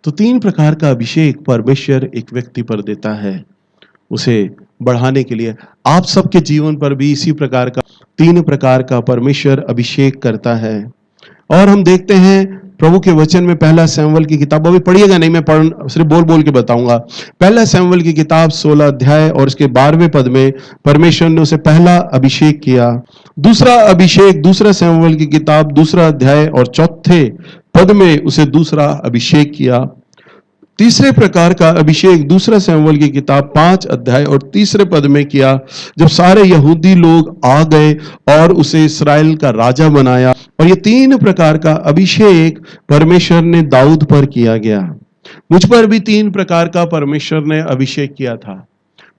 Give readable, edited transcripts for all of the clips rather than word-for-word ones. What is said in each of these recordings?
तो 3 प्रकार का अभिषेक परमेश्वर एक व्यक्ति पर देता है, उसे बढ़ाने के लिए। आप सबके जीवन पर भी इसी प्रकार का 3 प्रकार का परमेश्वर अभिषेक करता है। और हम देखते हैं प्रभु के वचन में पहला शमूएल की किताब, अभी पढ़िएगा नहीं, मैं सिर्फ बोल बोल के बताऊंगा। पहला शमूएल की किताब 16 अध्याय और उसके 12वें पद में परमेश्वर ने उसे पहला अभिषेक किया। दूसरा अभिषेक दूसरा शमूएल की किताब 2 अध्याय और 4 पद में उसे दूसरा अभिषेक किया। तीसरे प्रकार का अभिषेक दूसरा शमूएल की किताब 5 अध्याय और 3 पद में किया, जब सारे यहूदी लोग आ गए और उसे इस्राएल का राजा बनाया। और ये 3 प्रकार का अभिषेक परमेश्वर ने दाऊद पर किया गया। मुझ पर भी 3 प्रकार का परमेश्वर ने अभिषेक किया था।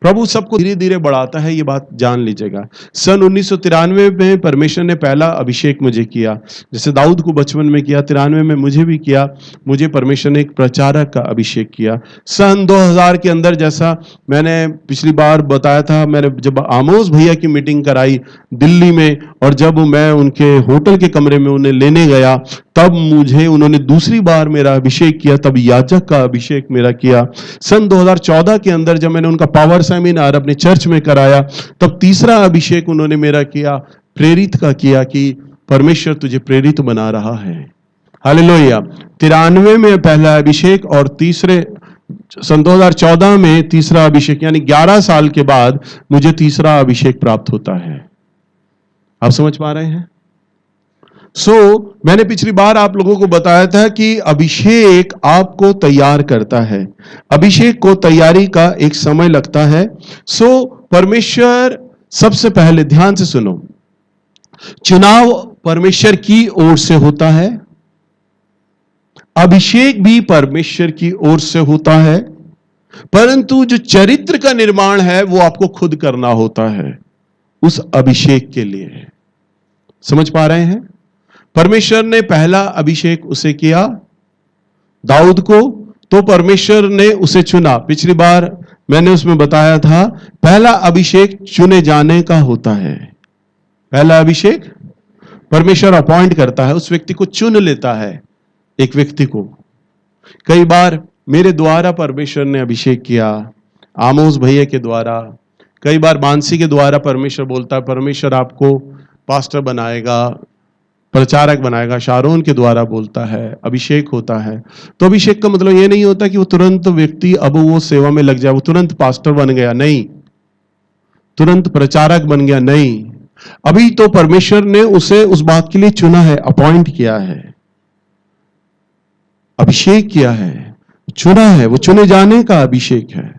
प्रभु सबको धीरे धीरे बढ़ाता है, ये बात जान लीजिएगा। सन 1993 में परमेश्वर ने पहला अभिषेक मुझे किया, जैसे दाऊद को बचपन में किया, 93 में मुझे भी किया। मुझे परमेश्वर ने एक प्रचारक का अभिषेक किया। सन 2000 के अंदर, जैसा मैंने पिछली बार बताया था, मैंने जब आमोस भैया की मीटिंग कराई दिल्ली में, और जब मैं उनके होटल के कमरे में उन्हें लेने गया, तब मुझे उन्होंने दूसरी बार मेरा अभिषेक किया, तब याजक का अभिषेक मेरा किया। सन 2014 के अंदर जब मैंने उनका पावर सेमिनार अपने चर्च में कराया, तब तीसरा अभिषेक उन्होंने मेरा किया, प्रेरित का किया, कि परमेश्वर तुझे प्रेरित बना रहा है। हालेलुया। 93 में पहला अभिषेक और सन 2014 में तीसरा अभिषेक, यानी 11 साल के बाद मुझे तीसरा अभिषेक प्राप्त होता है। आप समझ पा रहे हैं? मैंने पिछली बार आप लोगों को बताया था कि अभिषेक आपको तैयार करता है। अभिषेक को तैयारी का एक समय लगता है। परमेश्वर, सबसे पहले ध्यान से सुनो, चुनाव परमेश्वर की ओर से होता है, अभिषेक भी परमेश्वर की ओर से होता है, परंतु जो चरित्र का निर्माण है वो आपको खुद करना होता है उस अभिषेक के लिए। समझ पा रहे हैं? परमेश्वर ने पहला अभिषेक उसे किया, दाऊद को, तो परमेश्वर ने उसे चुना। पिछली बार मैंने उसमें बताया था, पहला अभिषेक चुने जाने का होता है। पहला अभिषेक परमेश्वर अपॉइंट करता है, उस व्यक्ति को चुन लेता है, एक व्यक्ति को। कई बार मेरे द्वारा परमेश्वर ने अभिषेक किया, आमोस भैया के द्वारा। कई बार मानसी के द्वारा परमेश्वर बोलता है, परमेश्वर आपको पास्टर बनाएगा, प्रचारक बनाएगा। शारोन के द्वारा बोलता है, अभिषेक होता है। तो अभिषेक का मतलब ये नहीं होता कि वो तुरंत व्यक्ति अब वो सेवा में लग जाए, वो तुरंत पास्टर बन गया, नहीं, तुरंत प्रचारक बन गया, नहीं। अभी तो परमेश्वर ने उसे उस बात के लिए चुना है, अपॉइंट किया है, अभिषेक किया है, चुना है, वो चुने जाने का अभिषेक है।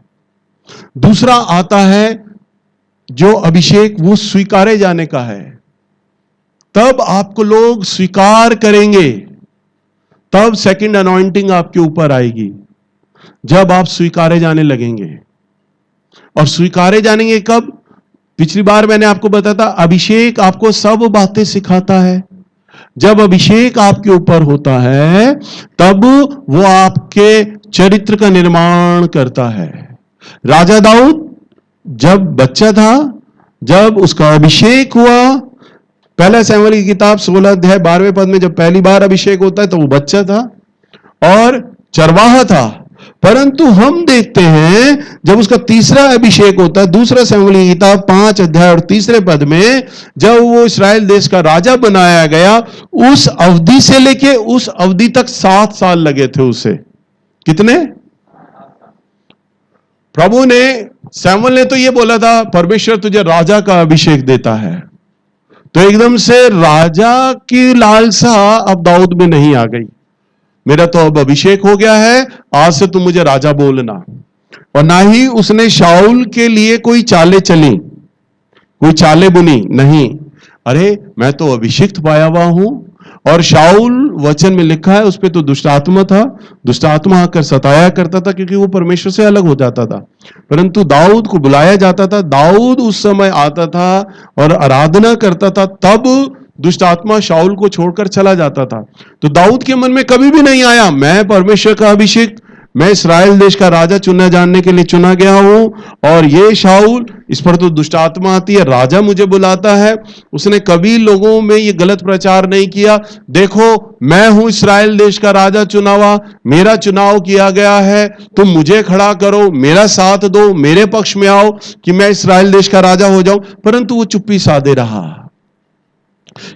दूसरा आता है जो अभिषेक, वो स्वीकारे जाने का है। तब आपको लोग स्वीकार करेंगे, तब सेकंड अनॉइंटिंग आपके ऊपर आएगी, जब आप स्वीकारे जाने लगेंगे। और स्वीकारे जानेंगे कब? पिछली बार मैंने आपको बताया था, अभिषेक आपको सब बातें सिखाता है। जब अभिषेक आपके ऊपर होता है, तब वो आपके चरित्र का निर्माण करता है। राजा दाऊद जब बच्चा था, जब उसका अभिषेक हुआ, पहला शमूएल की किताब 16 अध्याय 12वें पद में जब पहली बार अभिषेक होता है, तो वो बच्चा था और चरवाहा था। परंतु हम देखते हैं जब उसका तीसरा अभिषेक होता है, दूसरा शमूएल की किताब 5 अध्याय और 3 पद में, जब वो इस्राएल देश का राजा बनाया गया, उस अवधि से लेके उस अवधि तक 7 साल लगे थे उसे। कितने? प्रभु ने, शमूएल ने तो ये बोला था, परमेश्वर तुझे राजा का अभिषेक देता है। तो एकदम से राजा की लालसा अब दाऊद में नहीं आ गई, मेरा तो अब अभिषेक हो गया है, आज से तुम मुझे राजा बोलना। और ना ही उसने शाऊल के लिए कोई चालें चली, कोई चालें बुनी, नहीं। अरे मैं तो अभिषिक्त पाया हुआ हूं, और शाऊल वचन में लिखा है उस पे तो दुष्ट आत्मा था, दुष्ट आत्मा आकर सताया करता था, क्योंकि वो परमेश्वर से अलग हो जाता था। परंतु दाऊद को बुलाया जाता था, दाऊद उस समय आता था और आराधना करता था, तब दुष्ट आत्मा शाऊल को छोड़कर चला जाता था। तो दाऊद के मन में कभी भी नहीं आया मैं परमेश्वर का अभिषेक मैं इस्राएल देश का राजा चुना जानने के लिए चुना गया हूं। और ये शाऊल, इस पर तो दुष्ट आत्मा आती है, राजा मुझे बुलाता है, उसने कभी लोगों में ये गलत प्रचार नहीं किया, देखो मैं हूं इस्राएल देश का राजा चुना हुआ, मेरा चुनाव किया गया है, तुम मुझे खड़ा करो, मेरा साथ दो, मेरे पक्ष में आओ कि मैं इस्राएल देश का राजा हो जाऊं। परंतु वो चुप्पी साधे रहा,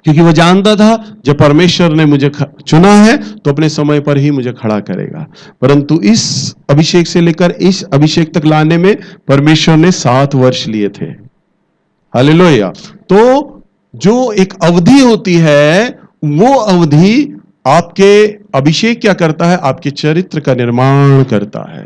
क्योंकि वो जानता था जब परमेश्वर ने मुझे चुना है तो अपने समय पर ही मुझे खड़ा करेगा। परंतु इस अभिषेक से लेकर इस अभिषेक तक लाने में परमेश्वर ने 7 वर्ष लिए थे। हालेलुया। तो जो एक अवधि होती है, वो अवधि आपके अभिषेक क्या करता है? आपके चरित्र का निर्माण करता है।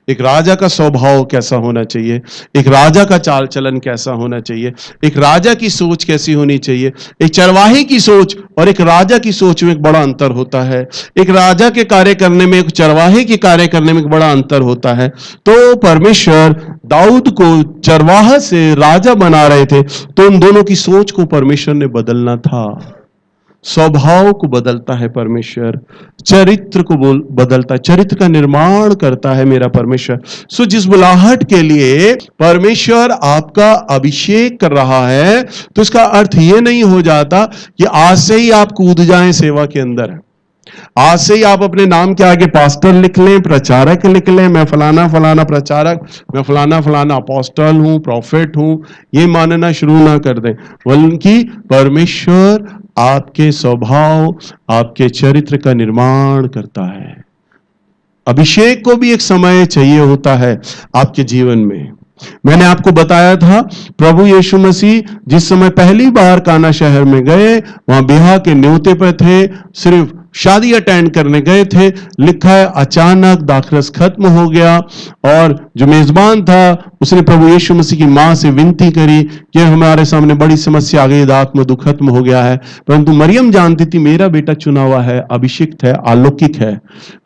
एक राजा का स्वभाव कैसा होना चाहिए, एक राजा का चाल चलन कैसा होना चाहिए, एक राजा की सोच कैसी होनी चाहिए। एक चरवाहे की सोच और एक राजा की सोच में एक बड़ा अंतर होता है। एक राजा के कार्य करने में, एक चरवाहे के कार्य करने में एक बड़ा अंतर होता है। तो परमेश्वर दाऊद को चरवाहा से राजा बना रहे थे, तो उन दोनों की सोच को परमेश्वर ने बदलना था। स्वभाव को बदलता है परमेश्वर, चरित्र को बदलता है, चरित्र का निर्माण करता है मेरा परमेश्वर। सो जिस बुलाहट के लिए परमेश्वर आपका अभिषेक कर रहा है, तो इसका अर्थ यह नहीं हो जाता कि आज से ही आप कूद जाएं सेवा के अंदर, आज से ही आप अपने नाम के आगे पास्टर लिख लें, प्रचारक लिख लें, मैं फलाना फलाना प्रचारक, मैं फलाना फलाना अपोस्टल हूं, प्रॉफिट हूं, ये मानना शुरू ना कर दें। बल्कि परमेश्वर आपके स्वभाव, आपके चरित्र का निर्माण करता है। अभिषेक को भी एक समय चाहिए होता है आपके जीवन में। मैंने आपको बताया था, प्रभु यीशु मसीह जिस समय पहली बार काना शहर में गए, वहां ब्याह के न्योते पर थे, सिर्फ शादी अटेंड करने गए थे। लिखा है अचानक दाखरस खत्म हो गया और जो मेजबान था उसने प्रभु यीशु मसीह की मां से विनती करी कि हमारे सामने बड़ी समस्या आ गई, दाख मधु खत्म हो गया है। परंतु मरियम जानती थी मेरा बेटा चुना हुआ है, अभिषिक्त है, अलौकिक है।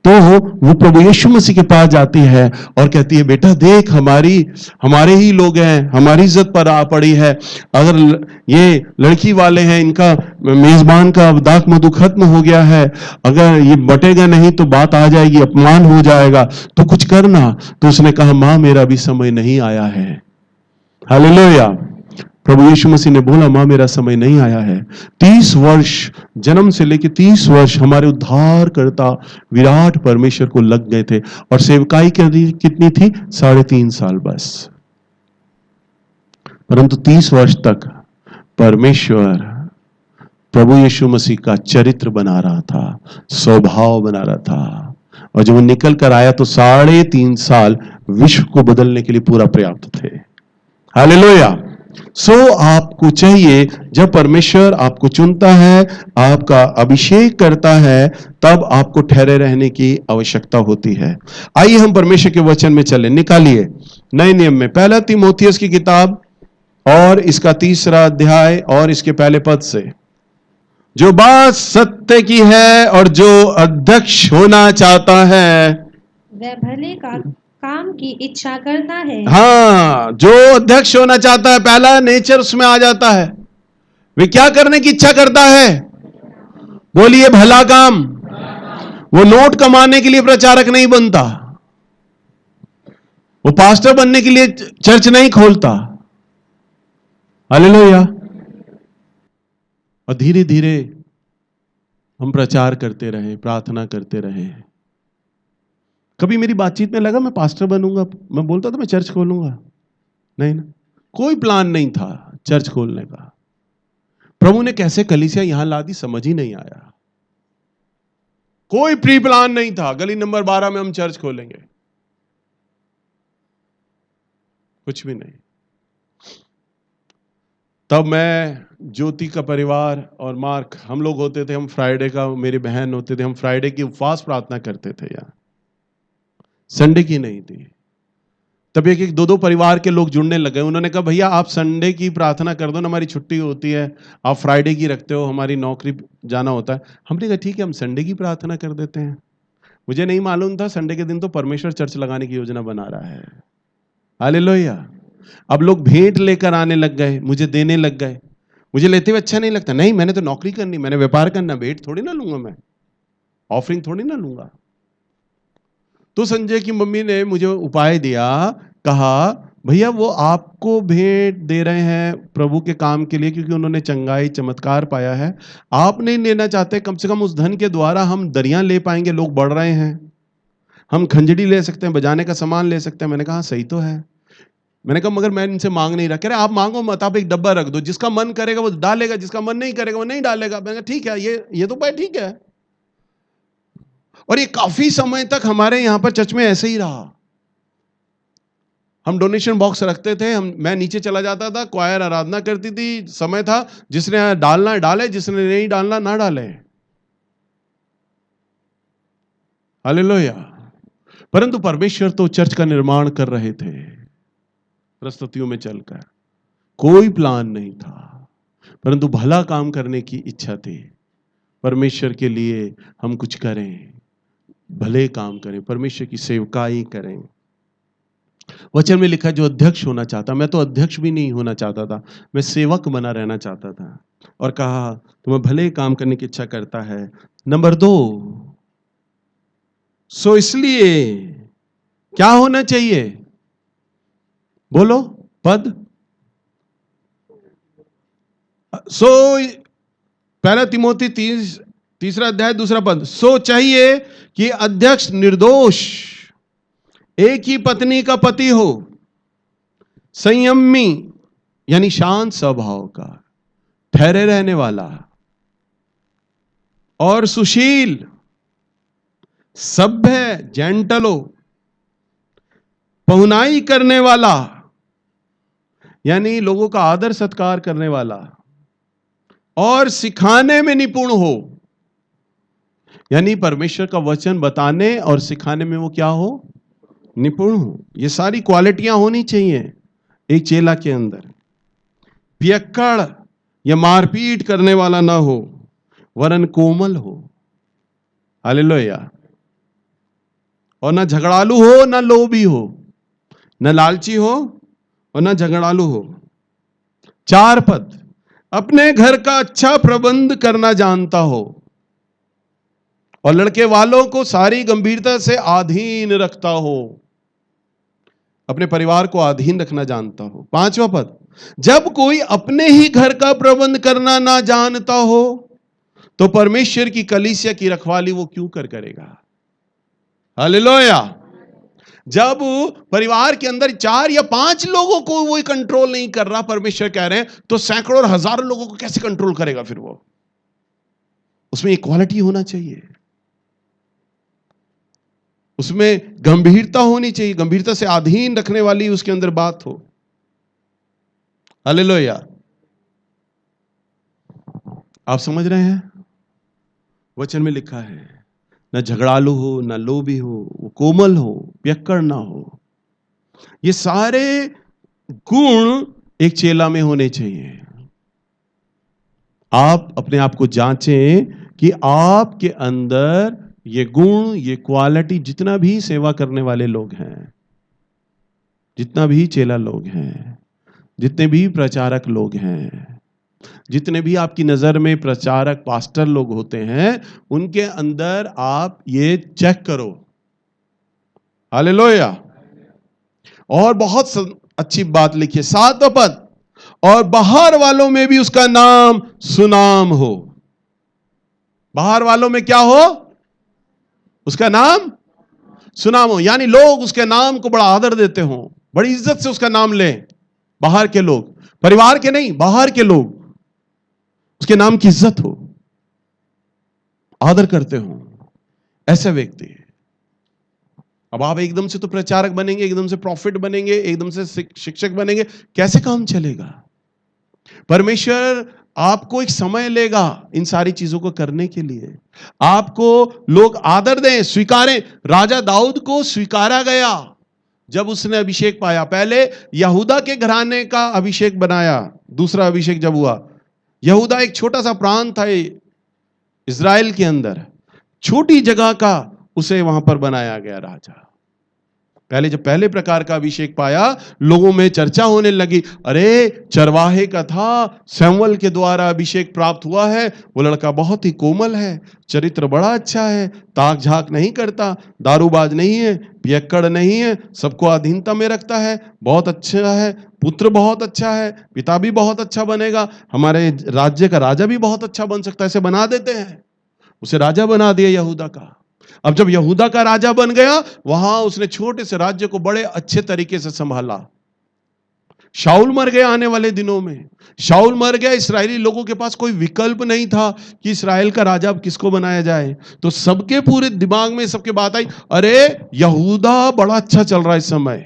तो वो प्रभु यीशु मसीह के पास जाती है और कहती है, बेटा देख, हमारे ही लोग हैं, हमारी इज्जत पर आ पड़ी है, अगर ये लड़की वाले हैं, इनका मेजबान का दाख मधु खत्म हो गया है, अगर ये बटेगा नहीं तो बात आ जाएगी, अपमान हो जाएगा, तो कुछ करना। तो उसने कहा, मां मेरा भी समय नहीं आया है। हालेलुया। प्रभु यीशु मसीह ने बोला, मां मेरा समय नहीं आया है। 30 वर्ष, जन्म से लेकर 30 वर्ष हमारे उद्धारकर्ता विराट परमेश्वर को लग गए थे, और सेवकाई कितनी थी? 3.5 साल बस। परंतु 30 वर्ष तक परमेश्वर प्रभु यीशु मसीह का चरित्र बना रहा था, स्वभाव बना रहा था। और जब वो निकल कर आया तो 3.5 साल विश्व को बदलने के लिए पूरा पर्याप्त थे। हालेलुया। सो आपको चाहिए, जब परमेश्वर आपको चुनता है, आपका अभिषेक करता है, तब आपको ठहरे रहने की आवश्यकता होती है। आइए हम परमेश्वर के वचन में चलें। निकालिए नए नियम में 1 तीमुथियुस की किताब और इसका 3रा अध्याय और इसके पहले पद से। जो बात सत्य की है और जो अध्यक्ष होना चाहता है वह भले का काम की इच्छा करता है। हाँ, जो अध्यक्ष होना चाहता है, पहला नेचर उसमें आ जाता है। वे क्या करने की इच्छा करता है? बोलिए, भला काम। वो नोट कमाने के लिए प्रचारक नहीं बनता, वो पास्टर बनने के लिए चर्च नहीं खोलता। हालेलुया। और धीरे धीरे हम प्रचार करते रहे, प्रार्थना करते रहे। कभी मेरी बातचीत में लगा मैं पास्टर बनूंगा, मैं बोलता था मैं चर्च खोलूंगा? नहीं ना, कोई प्लान नहीं था चर्च खोलने का। प्रभु ने कैसे कलीसिया यहां ला दी समझ ही नहीं आया। कोई प्री प्लान नहीं था, गली नंबर 12 में हम चर्च खोलेंगे, कुछ भी नहीं। तब मैं, ज्योति का परिवार और मार्क, हम लोग होते थे, हम फ्राइडे का, मेरी बहन होते थे, हम फ्राइडे की उपवास प्रार्थना करते थे यार, संडे की नहीं थी। तब एक 2 परिवार के लोग जुड़ने लगे। उन्होंने कहा, भैया आप संडे की प्रार्थना कर दो ना, हमारी छुट्टी होती है, आप फ्राइडे की रखते हो, हमारी नौकरी जाना होता है। हमने कहा ठीक है, हम संडे की प्रार्थना कर देते हैं। मुझे नहीं मालूम था संडे के दिन तो परमेश्वर चर्च लगाने की योजना बना रहा है। हालेलुया। अब लोग भेंट लेकर आने लग गए, मुझे देने लग गए। मुझे लेते हुए अच्छा नहीं लगता, नहीं मैंने तो नौकरी करनी, मैंने व्यापार करना, भेंट थोड़ी ना लूंगा, मैं ऑफरिंग थोड़ी ना लूंगा। तो संजय की मम्मी ने मुझे उपाय दिया, कहा भैया वो आपको भेंट दे रहे हैं प्रभु के काम के लिए, क्योंकि उन्होंने चंगाई चमत्कार पाया है। आप नहीं लेना चाहते, कम से कम उस धन के द्वारा हम दरियां ले पाएंगे, लोग बढ़ रहे हैं, हम खंजड़ी ले सकते हैं, बजाने का सामान ले सकते हैं। मैंने कहा सही तो है। मैंने कहा मगर मैं इनसे मांग नहीं रहा। कह रहे आप मांगो मत, आप एक डब्बा रख दो, जिसका मन करेगा वो डालेगा, जिसका मन नहीं करेगा वो नहीं डालेगा। मैंने कहा ठीक है, ये तो उपाय ठीक है। और ये काफी समय तक हमारे यहां पर चर्च में ऐसे ही रहा। हम डोनेशन बॉक्स रखते थे, मैं नीचे चला जाता था, क्वायर आराधना करती थी, समय था, जिसने डालना डाले, जिसने नहीं डालना ना डाले। हालेलुया। परंतु परमेश्वर तो चर्च का निर्माण कर रहे थे प्रस्तुतियों में चलकर, कोई प्लान नहीं था, परंतु भला काम करने की इच्छा थी। परमेश्वर के लिए हम कुछ करें, भले काम करें, परमेश्वर की सेवकाई करें। वचन में लिखा जो अध्यक्ष होना चाहता, मैं तो अध्यक्ष भी नहीं होना चाहता था, मैं सेवक बना रहना चाहता था। और कहा तुम्हें भले काम करने की इच्छा करता है। नंबर 2, सो इसलिए क्या होना चाहिए, बोलो पद। सो पहला तिमोथी 3 अध्याय 2 पद, सो चाहिए कि अध्यक्ष निर्दोष, एक ही पत्नी का पति हो, संयमी यानी शांत स्वभाव का, ठहरे रहने वाला और सुशील, सभ्य जेंटल हो, पहुनाई करने वाला यानी लोगों का आदर सत्कार करने वाला, और सिखाने में निपुण हो, यानी परमेश्वर का वचन बताने और सिखाने में वो क्या हो, निपुण हो। ये सारी क्वालिटियां होनी चाहिए एक चेला के अंदर। पियक्कड़ या मारपीट करने वाला ना हो, वरन कोमल हो। हालेलुया। और ना झगड़ालू हो, ना लोभी हो, ना लालची हो और ना झगड़ालू हो। 4 पद, अपने घर का अच्छा प्रबंध करना जानता हो और लड़के वालों को सारी गंभीरता से अधीन रखता हो, अपने परिवार को अधीन रखना जानता हो। 5वां पद, जब कोई अपने ही घर का प्रबंध करना ना जानता हो तो परमेश्वर की कलीसिया की रखवाली वो क्यों करेगा। हालेलुया। जब परिवार के अंदर 4 या 5 लोगों को वो कंट्रोल नहीं कर रहा, परमेश्वर कह रहे हैं, तो सैकड़ों और हजारों लोगों को कैसे कंट्रोल करेगा फिर वो। उसमें इक्वालिटी होना चाहिए, उसमें गंभीरता होनी चाहिए, गंभीरता से अधीन रखने वाली उसके अंदर बात हो। हालेलुया। आप समझ रहे हैं, वचन में लिखा है न झगड़ालू हो, न लोभी हो, वो कोमल हो, पियक्कड़ ना हो। ये सारे गुण एक चेला में होने चाहिए। आप अपने आप को जांचें कि आपके अंदर ये गुण, ये क्वालिटी, जितना भी सेवा करने वाले लोग हैं, जितना भी चेला लोग हैं, जितने भी प्रचारक लोग हैं, जितने भी आपकी नजर में प्रचारक पास्टर लोग होते हैं, उनके अंदर आप ये चेक करो। हालेलुया। और बहुत अच्छी बात लिखी है 7वां पद, और बाहर वालों में भी उसका नाम सुनाम हो। बाहर वालों में क्या हो, उसका नाम सुनाम हो, यानी लोग उसके नाम को बड़ा आदर देते हो, बड़ी इज्जत से उसका नाम लें। बाहर के लोग, परिवार के नहीं, बाहर के लोग उसके नाम की इज्जत हो, आदर करते हो, ऐसे व्यक्ति। अब आप एकदम से तो प्रचारक बनेंगे, एकदम से प्रॉफिट बनेंगे, एकदम से शिक्षक बनेंगे, कैसे काम चलेगा। परमेश्वर आपको एक समय लेगा इन सारी चीजों को करने के लिए। आपको लोग आदर दें, स्वीकारें। राजा दाऊद को स्वीकारा गया जब उसने अभिषेक पाया। पहले यहूदा के घराने का अभिषेक बनाया, दूसरा अभिषेक जब हुआ, यहूदा एक छोटा सा प्रांत था इज़राइल के अंदर, छोटी जगह का उसे वहां पर बनाया गया राजा। जब पहले प्रकार का अभिषेक पाया, लोगों में चर्चा होने लगी, अरे चरवाहे का था, सैमुअल के द्वारा अभिषेक प्राप्त हुआ है, वो लड़का बहुत ही कोमल है, चरित्र बड़ा अच्छा है, ताक झाक नहीं करता, दारूबाज नहीं है, पियक्कड़ नहीं है, सबको अधीनता में रखता है, बहुत अच्छा है, पुत्र बहुत अच्छा है, पिता भी बहुत अच्छा बनेगा, हमारे राज्य का राजा भी बहुत अच्छा बन सकता है, ऐसे बना देते हैं। उसे राजा बना दिया यहूदा का। अब जब यहूदा का राजा बन गया, वहां उसने छोटे से राज्य को बड़े अच्छे तरीके से संभाला। शाऊल मर गया आने वाले दिनों में, शाऊल मर गया, इस्राएली लोगों के पास कोई विकल्प नहीं था कि इस्राएल का राजा अब किसको बनाया जाए। तो सबके पूरे दिमाग में सबके बात आई, अरे यहूदा बड़ा अच्छा चल रहा है इस समय,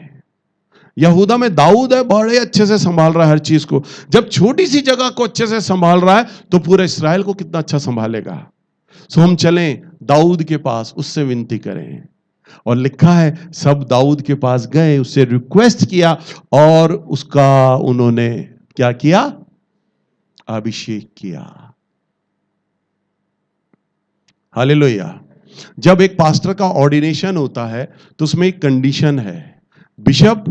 यहूदा में दाऊद है, बड़े अच्छे से संभाल रहा है हर चीज को। जब छोटी सी जगह को अच्छे से संभाल रहा है तो पूरे इस्राएल को कितना अच्छा संभालेगा। सो हम चलें दाऊद के पास, उससे विनती करें। और लिखा है सब दाऊद के पास गए, उससे रिक्वेस्ट किया और उसका उन्होंने क्या किया? अभिषेक किया। हालेलुया। जब एक पास्टर का ऑर्डिनेशन होता है तो उसमें एक कंडीशन है, बिशप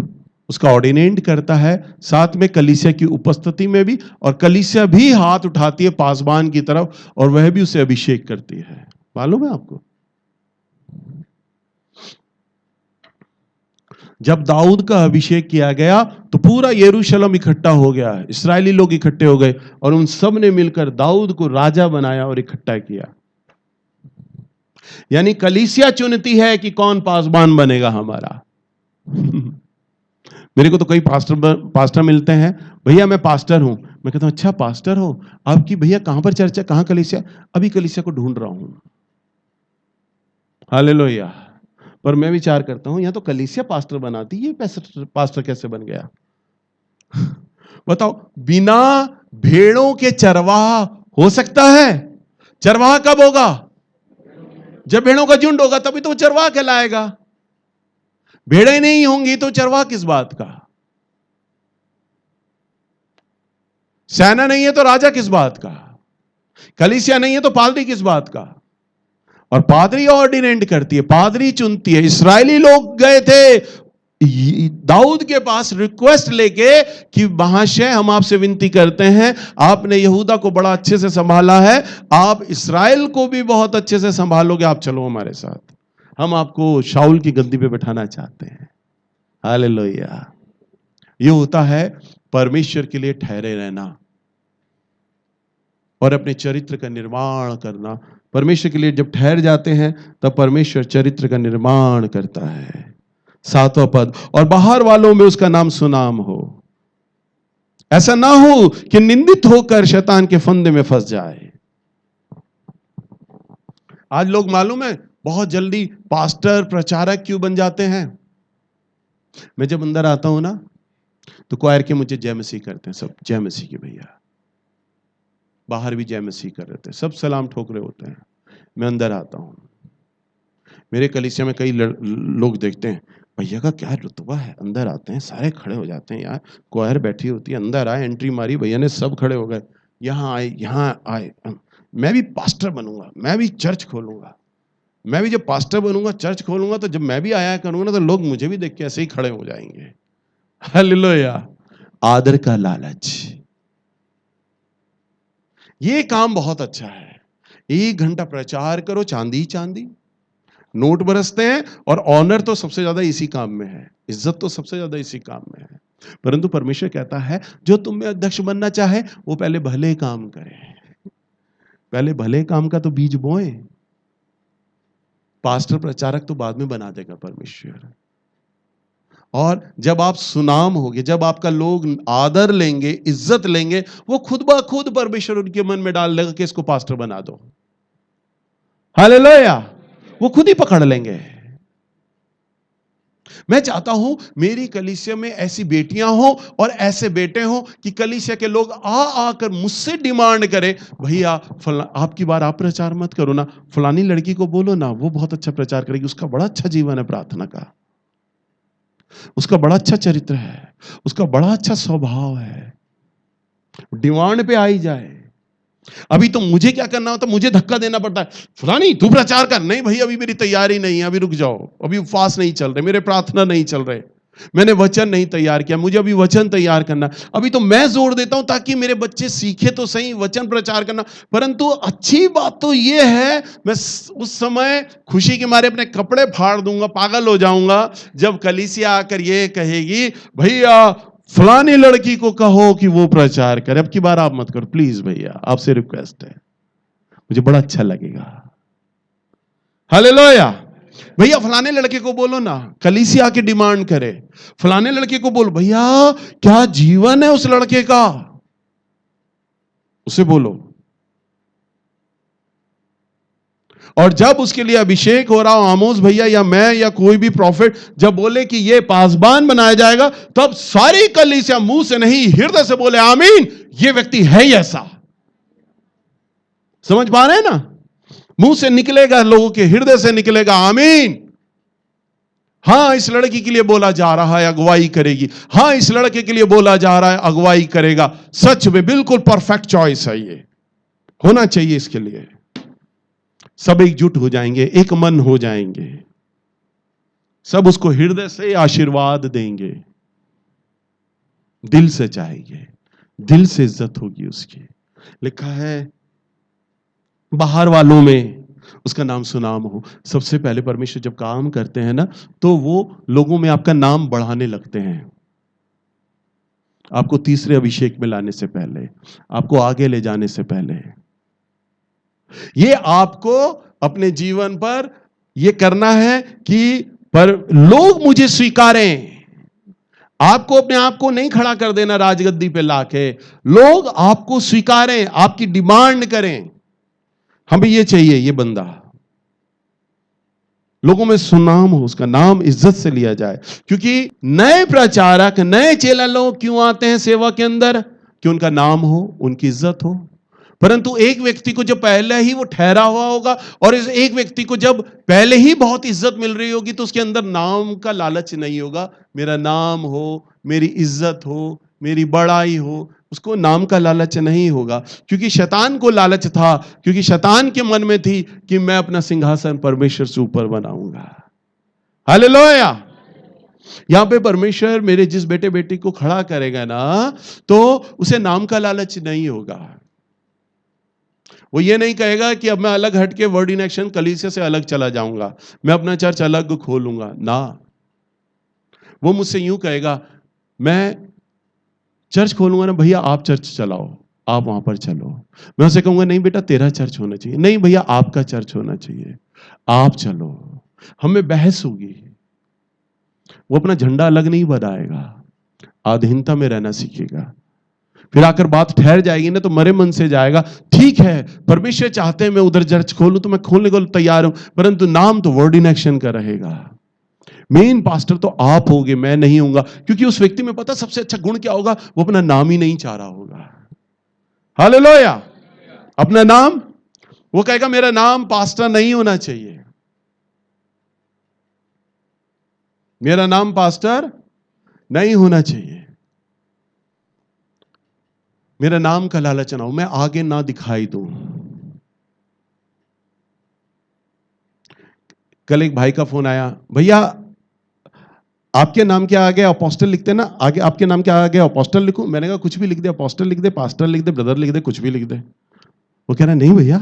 उसका ऑर्डिनेट करता है, साथ में कलीसिया की उपस्थिति में भी, और कलीसिया भी हाथ उठाती है पासबान की तरफ और वह भी उसे अभिषेक करती है। मालूम है आपको? जब दाऊद का अभिषेक किया गया तो पूरा यरूशलेम इकट्ठा हो गया, इस्राएली लोग इकट्ठे हो गए और उन सब ने मिलकर दाऊद को राजा बनाया और इकट्ठा किया। यानी कलीसिया चुनती है कि कौन पासबान बनेगा हमारा। मेरे को तो कई पास्टर मिलते हैं, भैया मैं पास्टर हूं। मैं कहता हूं अच्छा पास्टर हो, आपकी भैया कहां पर चर्चा, कहां कलीसिया? अभी कलीसिया को ढूंढ रहा हूं। हालेलुया। पर मैं विचार करता हूं, यहां तो कलीसिया पास्टर बनाती, ये पास्टर कैसे बन गया? बताओ, बिना भेड़ों के चरवाहा हो सकता है? चरवाहा कब होगा? जब भेड़ों का झुंड होगा तभी तो वो चरवाहा कहलाएगा। भेड़ें नहीं होंगी तो चरवाहा किस बात का? सेना नहीं है तो राजा किस बात का? कलीसिया नहीं है तो पादरी किस बात का? और पादरी ऑर्डिनेट करती है, पादरी चुनती है। इस्राएली लोग गए थे दाऊद के पास रिक्वेस्ट लेके कि महाशय हम आपसे विनती करते हैं, आपने यहूदा को बड़ा अच्छे से संभाला है, आप इस्राएल को भी बहुत अच्छे से संभालोगे, आप चलो हमारे साथ, हम आपको शाऊल की गद्दी पे बैठाना चाहते हैं। हालेलुया। ये होता है परमेश्वर के लिए ठहरे रहना और अपने चरित्र का निर्माण करना। परमेश्वर के लिए जब ठहर जाते हैं तब परमेश्वर चरित्र का निर्माण करता है। 7वां पद, और बाहर वालों में उसका नाम सुनाम हो, ऐसा ना हो कि निंदित होकर शैतान के फंदे में फंस जाए। आज लोग मालूम है बहुत जल्दी पास्टर प्रचारक क्यों बन जाते हैं? मैं जब अंदर आता हूं ना तो क्वायर के मुझे जय मसीह करते हैं, सब जय मसीह की भैया, बाहर भी जय मसीह कर रहे थे, सब सलाम ठोक रहे होते हैं। मैं अंदर आता हूं, मेरे कलीसिया में कई लोग देखते हैं भैया का क्या रुतबा है, अंदर आते हैं सारे खड़े हो जाते हैं, यार क्वायर बैठी होती है, अंदर आए, एंट्री मारी, भैया ने सब खड़े हो गए, यहाँ आए। मैं भी पास्टर बनूंगा, मैं भी चर्च खोलूंगा, मैं भी जब पास्टर बनूंगा चर्च खोलूंगा तो जब मैं भी आया करूंगा ना तो लोग मुझे भी देख के ऐसे ही खड़े हो जाएंगे। हालेलुया। आदर का लालच, ये काम बहुत अच्छा है। 1 घंटा प्रचार करो, चांदी चांदी, नोट बरसते हैं, और ऑनर तो सबसे ज्यादा इसी काम में है, इज्जत तो सबसे ज्यादा इसी काम में है। परंतु परमेश्वर कहता है जो तुम में अध्यक्ष बनना चाहे वो पहले भले काम करे, पहले भले काम का तो बीज बोए, पास्टर प्रचारक तो बाद में बना देगा परमेश्वर। और जब आप सुनाम होगे, जब आपका लोग आदर लेंगे, इज्जत लेंगे, वो खुद ब खुद परमेश्वर उनके मन में डाल देगा कि इसको पास्टर बना दो। हालेलुया। वो खुद ही पकड़ लेंगे। मैं चाहता हूं मेरी कलीसिया में ऐसी बेटियां हो और ऐसे बेटे हो कि कलीसिया के लोग आकर मुझसे डिमांड करें, भैया आपकी बार आप प्रचार मत करो ना, फलानी लड़की को बोलो ना, वो बहुत अच्छा प्रचार करेगी, उसका बड़ा अच्छा जीवन है प्रार्थना का, उसका बड़ा अच्छा चरित्र है, उसका बड़ा अच्छा स्वभाव है। डिमांड पे आई जाए। अभी तो मुझे क्या करना होता है, मुझे धक्का देना पड़ता है, फलानी तू प्रचार कर। नहीं भाई, अभी मेरी तैयारी नहीं है, अभी रुक जाओ, अभी उपवास नहीं चल रहे, मेरे प्रार्थना नहीं चल रहे, मैंने वचन नहीं तैयार किया, मुझे अभी वचन तैयार करना। अभी तो मैं जोर देता हूं ताकि मेरे बच्चे सीखे तो सही वचन प्रचार करना। परंतु अच्छी बात तो यह है, मैं उस समय खुशी के मारे अपने कपड़े फाड़ दूंगा, पागल हो जाऊंगा, जब कलीसिया आकर ये कहेगी भैया फलानी लड़की को कहो कि वो प्रचार करे। अब की बार आप मत करो प्लीज भैया, आपसे रिक्वेस्ट है, मुझे बड़ा अच्छा लगेगा। हालेलुया। भैया फलाने लड़के को बोलो ना, कलीसिया की डिमांड करे, फलाने लड़के को बोलो भैया क्या जीवन है उस लड़के का, उसे बोलो। और जब उसके लिए अभिषेक हो रहा हो, आमोस भैया या मैं या कोई भी प्रॉफिट जब बोले कि ये पासबान बनाया जाएगा, तब सारी कलीसिया मुंह से नहीं हृदय से बोले आमीन, ये व्यक्ति है ही ऐसा। समझ पा रहे हैं ना? मुंह से निकलेगा, लोगों के हृदय से निकलेगा आमीन। हां, इस लड़की के लिए बोला जा रहा है, अगुवाई करेगी। हां, इस लड़के के लिए बोला जा रहा है, अगुवाई करेगा। सच में बिल्कुल परफेक्ट चॉइस है, ये होना चाहिए। इसके लिए सब एकजुट हो जाएंगे, एक मन हो जाएंगे, सब उसको हृदय से आशीर्वाद देंगे, दिल से चाहेंगे, दिल से इज्जत होगी उसकी। लिखा है बाहर वालों में उसका नाम सुनाम हो। सबसे पहले परमेश्वर जब काम करते हैं ना, तो वो लोगों में आपका नाम बढ़ाने लगते हैं। आपको तीसरे अभिषेक में लाने से पहले, आपको आगे ले जाने से पहले, ये आपको अपने जीवन पर ये करना है कि पर लोग मुझे स्वीकारें। आपको अपने आप को नहीं खड़ा कर देना राजगद्दी पे लाके, लोग आपको स्वीकारें, आपकी डिमांड करें, हमें ये चाहिए, ये बंदा लोगों में सुनाम हो, उसका नाम इज्जत से लिया जाए। क्योंकि नए प्रचारक, नए चेला लोग क्यों आते हैं सेवा के अंदर? कि उनका नाम हो, उनकी इज्जत हो। परंतु एक व्यक्ति को जब पहले ही वो ठहरा हुआ होगा, और इस एक व्यक्ति को जब पहले ही बहुत इज्जत मिल रही होगी, तो उसके अंदर नाम का लालच नहीं होगा। मेरा नाम हो, मेरी इज्जत हो, मेरी बड़ाई हो, उसको नाम का लालच नहीं होगा। क्योंकि शैतान को लालच था, क्योंकि शैतान के मन में थी कि मैं अपना सिंहासन परमेश्वर से ऊपर बनाऊंगा। हालेलुया। यहां पे परमेश्वर मेरे जिस बेटे बेटी को खड़ा करेगा ना, तो उसे नाम का लालच नहीं होगा। वो ये नहीं कहेगा कि अब मैं अलग हट के वर्ड इन एक्शन कलीसिया से अलग चला जाऊंगा, मैं अपना चर्च अलग खोलूंगा ना। वो मुझसे यूं कहेगा, मैं चर्च खोलूंगा ना भैया, आप चर्च चलाओ, आप वहां पर चलो। मैं उसे कहूंगा नहीं बेटा, तेरा चर्च होना चाहिए। नहीं भैया, आपका चर्च होना चाहिए, आप चलो। हमें बहस होगी। वो अपना झंडा अलग नहीं बनाएगा, आधीनता में रहना सीखेगा। फिर आकर बात ठहर जाएगी ना, तो मरे मन से जाएगा, ठीक है परमेश्वर चाहते हैं मैं उधर चर्च खोलूं तो मैं खोलने को तैयार हूं, परंतु नाम तो वर्ड इन एक्शन का रहेगा। मेन पास्टर तो आप होगे, मैं नहीं होऊंगा। क्योंकि उस व्यक्ति में पता सबसे अच्छा गुण क्या होगा? वो अपना नाम ही नहीं चाह रहा होगा। हालेलुया। अपना नाम, वो कहेगा मेरा नाम पास्टर नहीं होना चाहिए, मेरा नाम पास्टर नहीं होना चाहिए, मेरा नाम का लालच ना हो, मैं आगे ना दिखाई दूं। कल एक भाई का फोन आया, भैया आपके नाम क्या आगे अपोस्टल लिखते ना, आगे आपके नाम क्या आगे अपोस्टल लिखूं? मैंने कहा कुछ भी लिख दे, अपोस्टल लिख दे, पास्टर लिख दे, ब्रदर लिख दे, कुछ भी लिख दे। वो कह रहा नहीं भैया,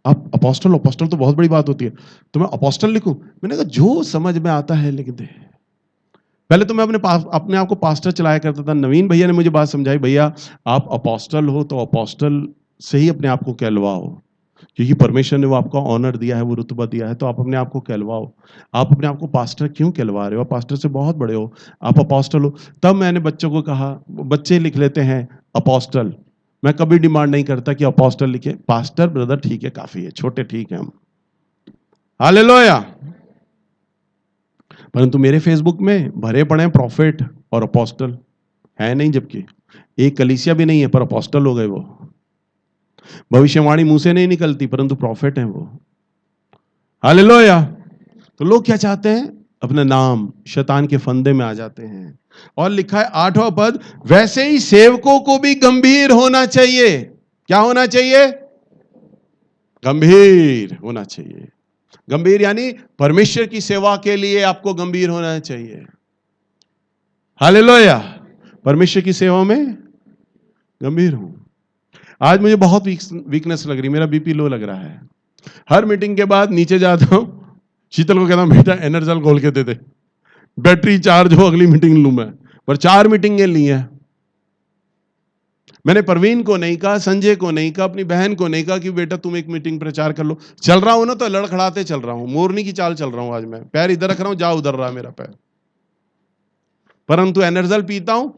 आप अपोस्टल, अपोस्टल तो बहुत बड़ी बात होती है, तो मैं अपोस्टल लिखूं? मैंने कहा जो समझ में आता है लिख दे। पहले तो मैं अपने आप को पास्टर चलाया करता था। नवीन भैया ने मुझे बात समझाई, भैया आप अपोस्टल हो तो अपोस्टल से ही अपने आप को कहलवाओ, क्योंकि परमेश्वर ने वो आपको ऑनर दिया है, वो रुतबा दिया है, तो आप अपने आप को कहलवाओ। आप अपने आप को पास्टर क्यों कहलवा रहे हो? पास्टर से बहुत बड़े हो, आप अपोस्टल हो। तब मैंने बच्चों को कहा, बच्चे लिख लेते हैं अपोस्टल, मैं कभी डिमांड नहीं करता कि अपोस्टल लिखे, पास्टर ब्रदर ठीक है, काफी है, छोटे ठीक है हम। हालेलुया। परंतु मेरे फेसबुक में भरे पड़े हैं प्रॉफिट और अपोस्टल, है नहीं, जबकि एक कलीसिया भी नहीं है, पर अपोस्टल हो गए वो। भविष्यवाणी मुंह से नहीं निकलती, परंतु प्रॉफिट हैं वो। हालेलुया। तो लोग क्या चाहते हैं? अपना नाम, शैतान के फंदे में आ जाते हैं। और लिखा है 8वां पद, वैसे ही सेवकों को भी गंभीर होना चाहिए। क्या होना चाहिए? गंभीर होना चाहिए। गंभीर यानी परमेश्वर की सेवा के लिए आपको गंभीर होना चाहिए। हालेलुया। परमेश्वर की सेवा में गंभीर हूं। आज मुझे बहुत वीकनेस लग रही, मेरा बीपी लो लग रहा है। हर मीटिंग के बाद नीचे जाता हूं, शीतल को कहता हूं बेटा एनर्जल खोल के दे दे, बैटरी चार्ज हो, अगली मीटिंग लूं मैं। पर 4 मीटिंगें ली हैं। मैंने परवीन को नहीं कहा, संजय को नहीं कहा, अपनी बहन को नहीं कहा कि बेटा तुम एक मीटिंग प्रचार कर लो। चल रहा हूं ना तो लड़खड़ाते चल रहा हूं, मोरनी की चाल चल रहा हूं। आज मैं पैर इधर रख रहा हूं, जा उधर रहा मेरा पैर। परंतु एनर्जल पीता हूं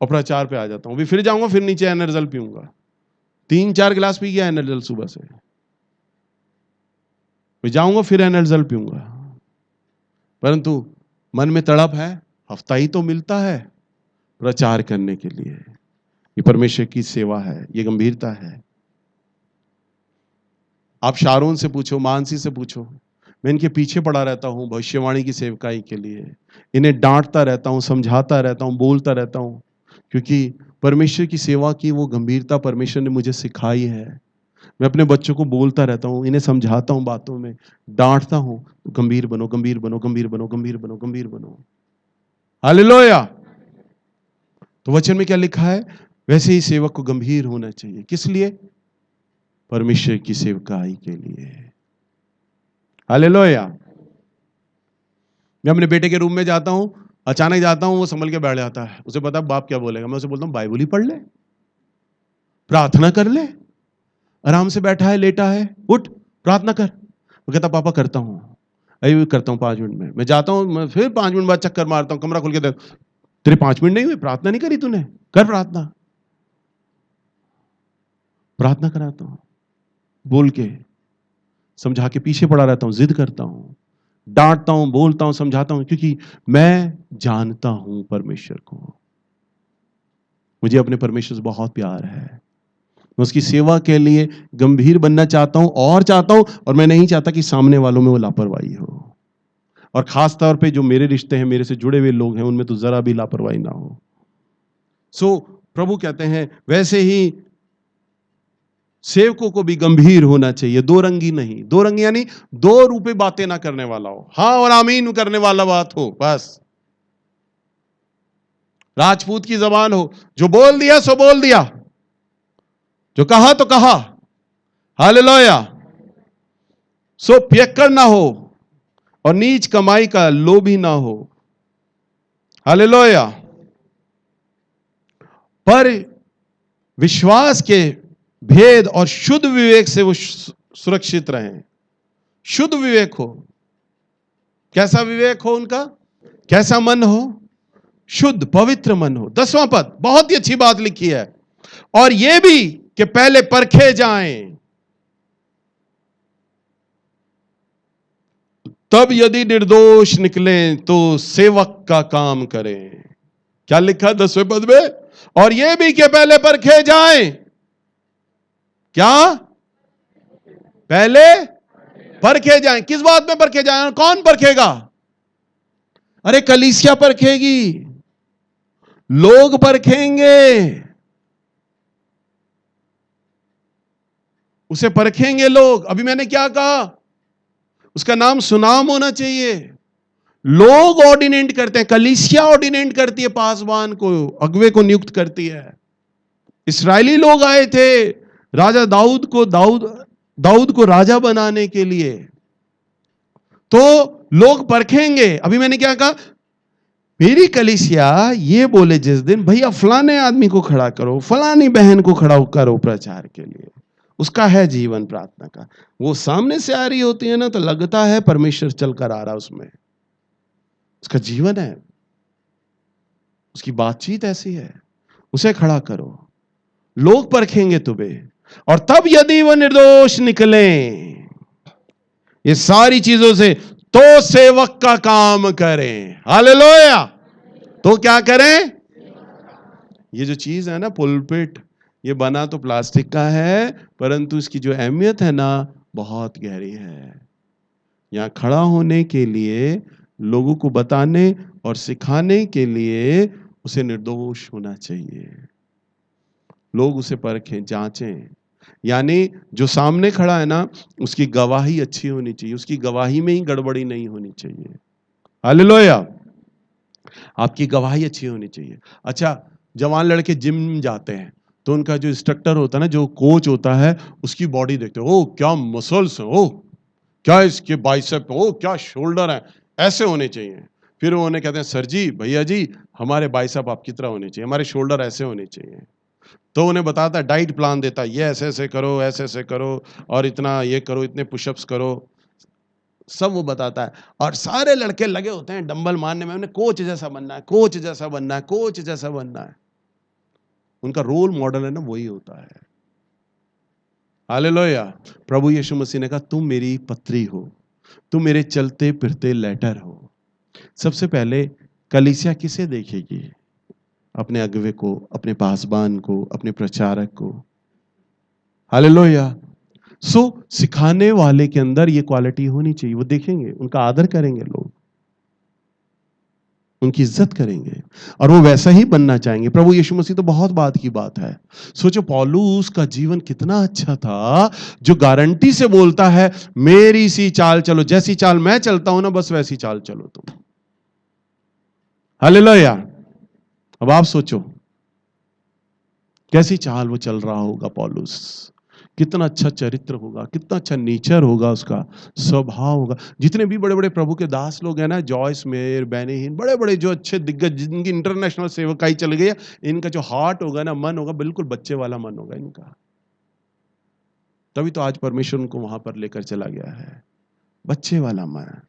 और प्रचार पे आ जाता हूं। फिर जाऊंगा, फिर नीचे एनर्जल पीऊंगा। 3-4 गिलास पी गया एनर्जल सुबह से। मैं जाऊंगा फिर एनर्जल पीऊंगा। परंतु मन में तड़प है, हफ्ता ही तो मिलता है प्रचार करने के लिए। ये परमेश्वर की सेवा है, ये गंभीरता है। आप शारोन से पूछो, मानसी से पूछो, मैं इनके पीछे पड़ा रहता हूं भविष्यवाणी की सेवकाई के लिए। इन्हें डांटता रहता हूं, समझाता रहता हूं, बोलता रहता हूं, क्योंकि परमेश्वर की सेवा की वो गंभीरता परमेश्वर ने मुझे सिखाई है। मैं अपने बच्चों को बोलता रहता हूं, इन्हें समझाता हूं, बातों में डांटता हूं, गंभीर बनो, गंभीर बनो, गंभीर बनो, गंभीर बनो, गंभीर बनो। हालेलुया। तो वचन में क्या लिखा है? वैसे ही सेवक को गंभीर होना चाहिए। किस लिए? परमेश्वर की सेवकाई के लिए। हालेलुया। मैं अपने बेटे के रूम में जाता हूं, अचानक जाता हूं, वो संभल के बैठ जाता है। उसे पता बाप क्या बोलेगा। मैं उसे बोलता हूं बाइबल ही पढ़ ले, प्रार्थना कर ले, आराम से बैठा है, लेटा है, उठ प्रार्थना कर। वो कहता पापा करता हूं, अभी करता हूं 5 मिनट में। मैं जाता हूं, मैं फिर 5 मिनट बाद चक्कर मारता हूं, कमरा खोल के देख, तेरे 5 मिनट नहीं हुए, प्रार्थना नहीं करी तूने, कर प्रार्थना। प्रार्थना कराता हूं, बोल के समझा के पीछे पड़ा रहता हूं, जिद करता हूं, डांटता हूं, बोलता हूं, समझाता हूं, क्योंकि मैं जानता हूं परमेश्वर को। मुझे अपने परमेश्वर से बहुत प्यार है। मैं उसकी सेवा के लिए गंभीर बनना चाहता हूं और चाहता हूं, और मैं नहीं चाहता कि सामने वालों में वो लापरवाही हो। और खास तौर पे जो मेरे रिश्ते हैं, मेरे से जुड़े हुए लोग हैं, उनमें तो जरा भी लापरवाही ना हो। सो प्रभु कहते हैं वैसे ही सेवकों को भी गंभीर होना चाहिए, दो रंगी नहीं। दो रंगी यानी दो रूपे बातें ना करने वाला हो, हाँ और आमीन करने वाला बात हो, बस राजपूत की जबान हो, जो बोल दिया सो बोल दिया, जो कहा तो कहा। हालेलुया। सो पियक्कड़ ना हो और नीच कमाई का लोभी ना हो। हालेलुया। पर विश्वास के भेद और शुद्ध विवेक से वो सुरक्षित रहें। शुद्ध विवेक हो। कैसा विवेक हो उनका? कैसा मन हो? शुद्ध पवित्र मन हो। 10वां पद बहुत ही अच्छी बात लिखी है। और यह भी कि पहले परखे जाएं, तब यदि निर्दोष निकले तो सेवक का काम करें। क्या लिखा 10वें पद में? और यह भी कि पहले परखे जाएं। क्या? पहले परखे जाएं। किस बात में परखे जाएं? कौन परखेगा? अरे कलीसिया परखेगी, लोग परखेंगे, उसे परखेंगे लोग। अभी मैंने क्या कहा? उसका नाम सुनाम होना चाहिए। लोग ऑर्डिनेट करते हैं, कलीसिया ऑर्डिनेट करती है, पासवान को, अगवे को नियुक्त करती है। इस्राएली लोग आए थे राजा दाऊद को राजा बनाने के लिए, तो लोग परखेंगे। अभी मैंने क्या कहा? मेरी कलीसिया ये बोले जिस दिन, भैया फलाने आदमी को खड़ा करो, फलानी बहन को खड़ा करो प्रचार के लिए, उसका है जीवन प्रार्थना का, वो सामने से आ रही होती है ना, तो लगता है परमेश्वर चलकर आ रहा, उसमें उसका जीवन है, उसकी बातचीत ऐसी है, उसे खड़ा करो, लोग परखेंगे तुम्हें। और तब यदि वो निर्दोष निकले ये सारी चीजों से, तो सेवक का काम करें। हालेलुया। तो क्या करें? ये जो चीज है ना पुलपिट, ये बना तो प्लास्टिक का है, परंतु इसकी जो अहमियत है ना बहुत गहरी है। यहां खड़ा होने के लिए, लोगों को बताने और सिखाने के लिए उसे निर्दोष होना चाहिए। लोग उसे परखें, जांचें। यानी जो सामने खड़ा है ना, उसकी गवाही अच्छी होनी चाहिए, उसकी गवाही में ही गड़बड़ी नहीं होनी चाहिए। हालेलुया। आपकी गवाही अच्छी होनी चाहिए। अच्छा, जवान लड़के जिम जाते हैं तो उनका जो इंस्ट्रक्टर होता है ना, जो कोच होता है, उसकी बॉडी देखते हो, ओह क्या मसल्स हैं, ओह क्या इसके बाइसेप, ओह क्या शोल्डर हैं, ऐसे होने चाहिए। फिर वो उन्हें कहते हैं, सर जी, भैया जी, हमारे बाइसेप आपकी तरह होने चाहिए, हमारे शोल्डर ऐसे होने चाहिए। तो उन्हें बताता है, डाइट प्लान देता है, ये ऐसे ऐसे करो, ऐसे ऐसे करो, और इतना ये करो, इतने पुशअप्स करो, सब वो बताता है। और सारे लड़के लगे होते हैं डंबल मारने में, उन्हें कोच जैसा बनना है, कोच जैसा बनना है, कोच जैसा बनना है। उनका रोल मॉडल है ना, वही होता है। हालेलुया। प्रभु यीशु मसीह ने कहा, तुम मेरी पत्री हो, तुम मेरे चलते फिरते लेटर हो। सबसे पहले कलीसिया किसे देखेगी? अपने अगुवे को, अपने पासबान को, अपने प्रचारक को। हालेलुया। सो सिखाने वाले के अंदर ये क्वालिटी होनी चाहिए। वो देखेंगे, उनका आदर करेंगे, लोग उनकी इज्जत करेंगे और वो वैसा ही बनना चाहेंगे। प्रभु यीशु मसीह तो बहुत बात की बात है। सोचो, पौलुस का जीवन कितना अच्छा था, जो गारंटी से बोलता है, मेरी सी चाल चलो, जैसी चाल मैं चलता हूं ना, बस वैसी चाल चलो तुम। हालेलुया। अब आप सोचो कैसी चाल वो चल रहा होगा पौलुस, कितना अच्छा चरित्र होगा, कितना अच्छा नेचर होगा, उसका स्वभाव होगा। जितने भी बड़े बड़े प्रभु के दास लोग हैं ना, जॉयस मेयर, बेनीहीन, बड़े बड़े जो अच्छे दिग्गज, जिनकी इंटरनेशनल सेवकाई चल गई है, इनका जो हार्ट होगा ना, मन होगा, बिल्कुल बच्चे वाला मन होगा इनका। तभी तो आज परमेश्वर उनको वहां पर लेकर चला गया है, बच्चे वाला मन।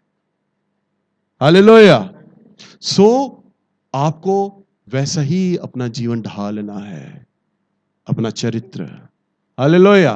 हालेलुया। सो आपको वैसा ही अपना जीवन ढालना है, अपना चरित्र। हालेलुया।